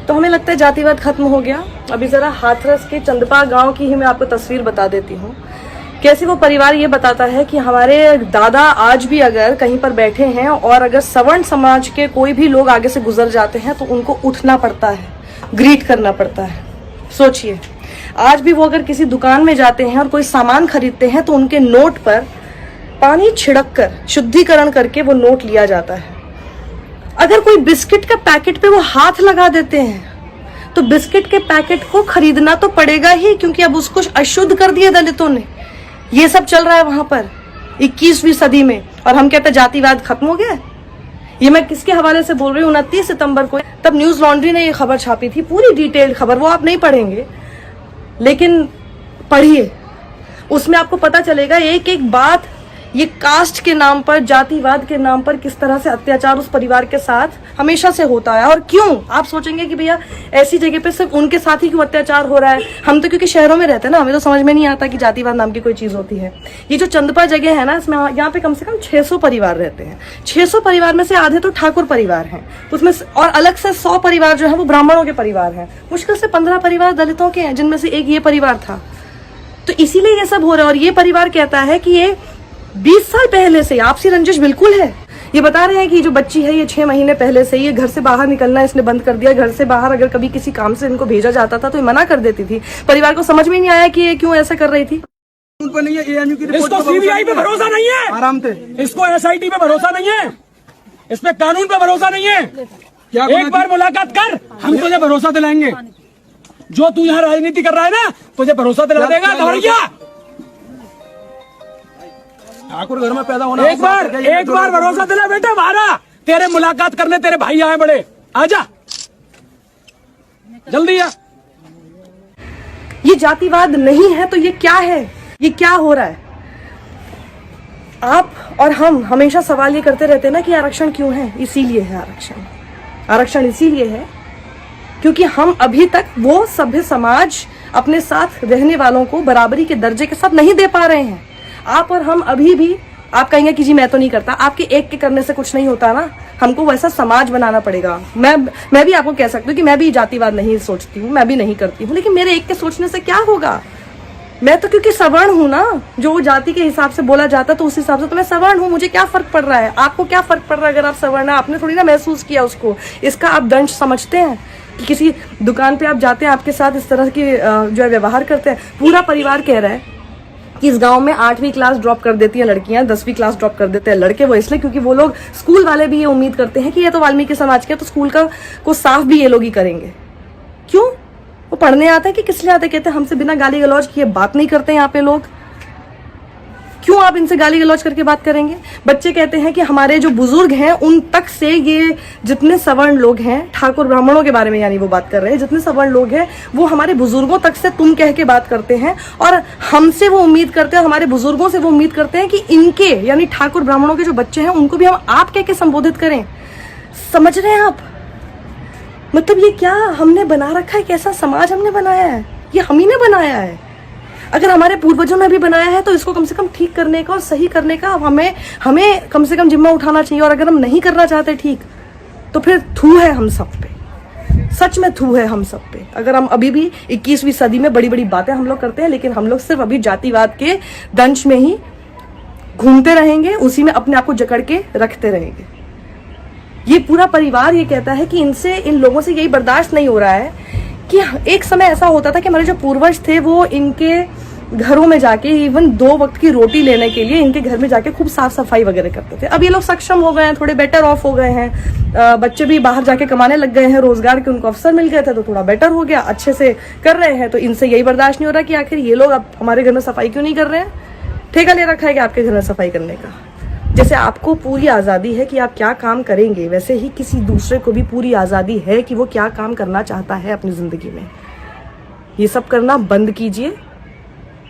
तो हमें लगता है जातिवाद खत्म हो गया। अभी जरा हाथरस के चंदपा गांव की ही मैं आपको तस्वीर बता देती हूँ। कैसे वो परिवार ये बताता है कि हमारे दादा आज भी अगर कहीं पर बैठे हैं और अगर सवर्ण समाज के कोई भी लोग आगे से गुजर जाते हैं तो उनको उठना पड़ता है, ग्रीट करना पड़ता है। सोचिए, आज भी वो अगर किसी दुकान में जाते हैं और कोई सामान खरीदते हैं तो उनके नोट पर पानी छिड़क कर शुद्धिकरण करके वो नोट लिया जाता है। अगर कोई बिस्किट का पैकेट पे वो हाथ लगा देते हैं तो बिस्किट के पैकेट को खरीदना तो पड़ेगा ही, क्योंकि अब उसको अशुद्ध कर दिया दलितों ने। ये सब चल रहा है वहां पर 21वीं सदी में, और हम कहते हैं जातिवाद खत्म हो गया। ये मैं किसके हवाले से बोल रही हूँ? 29 सितंबर को तब न्यूज लॉन्ड्री ने ये खबर छापी थी, पूरी डिटेल्ड खबर। वो आप नहीं पढ़ेंगे लेकिन पढ़िए, उसमें आपको पता चलेगा एक एक बात। ये कास्ट के नाम पर, जातिवाद के नाम पर किस तरह से अत्याचार उस परिवार के साथ हमेशा से होता है। और क्यों? आप सोचेंगे कि भैया ऐसी जगह पे सिर्फ उनके साथ ही क्यों अत्याचार हो रहा है? हम तो क्योंकि शहरों में रहते हैं ना, हमें तो समझ में नहीं आता कि जातिवाद नाम की कोई चीज होती है। ये जो चंदपा जगह है ना, इसमें यहाँ पे कम से कम 600 परिवार रहते हैं। 600 परिवार में से आधे तो ठाकुर परिवार हैं, उसमें और अलग से 100 परिवार जो है वो ब्राह्मणों के परिवार हैं। मुश्किल से 15 परिवार दलितों के हैं, जिनमें से एक ये परिवार था। तो इसीलिए ये सब हो रहा है। और ये परिवार कहता है कि ये 20 साल पहले से आपसी रंजिश बिल्कुल है। ये बता रहे हैं कि जो बच्ची है ये 6 महीने पहले से ये घर से बाहर निकलना इसने बंद कर दिया। घर से बाहर अगर कभी किसी काम से इनको भेजा जाता था तो ये मना कर देती थी। परिवार को समझ में नहीं आया कि ये क्यों ऐसा कर रही थी। नहीं है, इसको सीबीआई पे भरोसा नहीं है, आराम से। इसको एसआईटी पे भरोसा नहीं है, इस पे कानून पे भरोसा नहीं है। एक बार मुलाकात कर, हम तुझे भरोसा दिलाएंगे। जो तू यहाँ राजनीति कर रहा है ना, तुझे भरोसा दिला देगा धवरिया। ठाकुर घर में पैदा होना, एक बार भरोसा दिला बेटा हमारा। तेरे मुलाकात करने तेरे भाई आए बड़े, आजा जल्दी आ। ये जातिवाद नहीं है तो ये क्या है? ये क्या हो रहा है? आप और हम हमेशा सवाल ये करते रहते हैं ना कि आरक्षण क्यों है? इसीलिए है आरक्षण इसीलिए है क्योंकि हम अभी तक वो सभ्य समाज अपने साथ रहने वालों को बराबरी के दर्जे के साथ नहीं दे पा रहे हैं। आप और हम अभी भी, आप कहेंगे कि जी मैं तो नहीं करता, आपके एक के करने से कुछ नहीं होता ना, हमको वैसा समाज बनाना पड़ेगा। मैं भी आपको कह सकती हूँ कि मैं भी जातिवाद नहीं सोचती हूँ, मैं भी नहीं करती हूँ, लेकिन मेरे एक के सोचने से क्या होगा? मैं तो क्योंकि सवर्ण हूँ ना, जो जाति के हिसाब से बोला जाता तो उस हिसाब से तो मैं सवर्ण हूँ। मुझे क्या फर्क पड़ रहा है? आपको क्या फर्क पड़ रहा है अगर आप सवर्ण है? आपने थोड़ी ना महसूस किया उसको। इसका आप दंश समझते हैं कि किसी दुकान पे आप जाते हैं, आपके साथ इस तरह की जो है व्यवहार करते हैं। पूरा परिवार कह रहा है कि इस गांव में 8वीं क्लास ड्रॉप कर देती हैं लड़कियां, 10वीं क्लास ड्रॉप कर देते हैं लड़के। वो इसलिए क्योंकि वो लोग, स्कूल वाले भी ये उम्मीद करते हैं कि ये तो वाल्मीकि समाज के, तो स्कूल को साफ भी ये लोग ही करेंगे। क्यों? वो पढ़ने आते हैं कि किस लिए आते? कहते हैं हमसे बिना गाली गलौज किए बात नहीं करते यहाँ पे लोग। क्यों आप इनसे गाली गलौज करके बात करेंगे? बच्चे कहते हैं कि हमारे जो बुजुर्ग हैं उन तक से ये जितने सवर्ण लोग हैं, ठाकुर ब्राह्मणों के बारे में यानी वो बात कर रहे हैं, जितने सवर्ण लोग हैं वो हमारे बुजुर्गों तक से तुम कह के बात करते हैं। और हमसे वो उम्मीद करते हैं, हमारे बुजुर्गों से वो उम्मीद करते हैं कि इनके यानी ठाकुर ब्राह्मणों के जो बच्चे हैं उनको भी हम आप कह के संबोधित करें। समझ रहे हैं आप? मतलब ये क्या हमने बना रखा है? कैसा समाज हमने बनाया है? ये हम ही ने बनाया है। अगर हमारे पूर्वजों ने भी बनाया है तो इसको कम से कम ठीक करने का और सही करने का हमें कम से कम जिम्मा उठाना चाहिए। और अगर हम नहीं करना चाहते ठीक, तो फिर थू है हम सब पे, सच में थू है हम सब पे। अगर हम अभी भी 21वीं सदी में बड़ी बड़ी बातें हम लोग करते हैं, लेकिन हम लोग सिर्फ अभी जातिवाद के दंश में ही घूमते रहेंगे, उसी में अपने आप को जकड़ के रखते रहेंगे। ये पूरा परिवार ये कहता है कि इन लोगों से यही बर्दाश्त नहीं हो रहा है कि एक समय ऐसा होता था कि हमारे जो पूर्वज थे वो इनके घरों में जाके इवन 2 वक्त की रोटी लेने के लिए इनके घर में जाके खूब साफ सफाई वगैरह करते थे। अब ये लोग सक्षम हो गए हैं, थोड़े बेटर ऑफ हो गए हैं, बच्चे भी बाहर जाके कमाने लग गए हैं, रोजगार के उनको अवसर मिल गए थे तो थोड़ा बेटर हो गया, अच्छे से कर रहे हैं। तो इनसे यही बर्दाश्त नहीं हो रहा कि आखिर ये लोग अब हमारे घर में सफाई क्यों नहीं कर रहे हैं? ठेका ले रखा है कि आपके घर में सफाई करने का। जैसे आपको पूरी आज़ादी है कि आप क्या काम करेंगे, वैसे ही किसी दूसरे को भी पूरी आज़ादी है कि वो क्या काम करना चाहता है अपनी ज़िंदगी में। ये सब करना बंद कीजिए।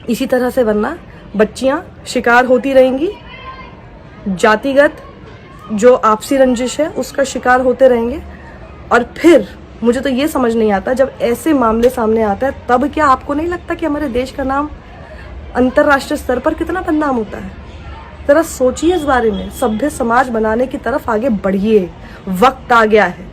इसी तरह से वरना बच्चियां शिकार होती रहेंगी, जातिगत जो आपसी रंजिश है उसका शिकार होते रहेंगे। और फिर मुझे तो ये समझ नहीं आता, जब ऐसे मामले सामने आता है तब क्या आपको नहीं लगता कि हमारे देश का नाम अंतर्राष्ट्रीय स्तर पर कितना बदनाम होता है? जरा सोचिए इस बारे में। सभ्य समाज बनाने की तरफ आगे बढ़िए, वक्त आ गया है।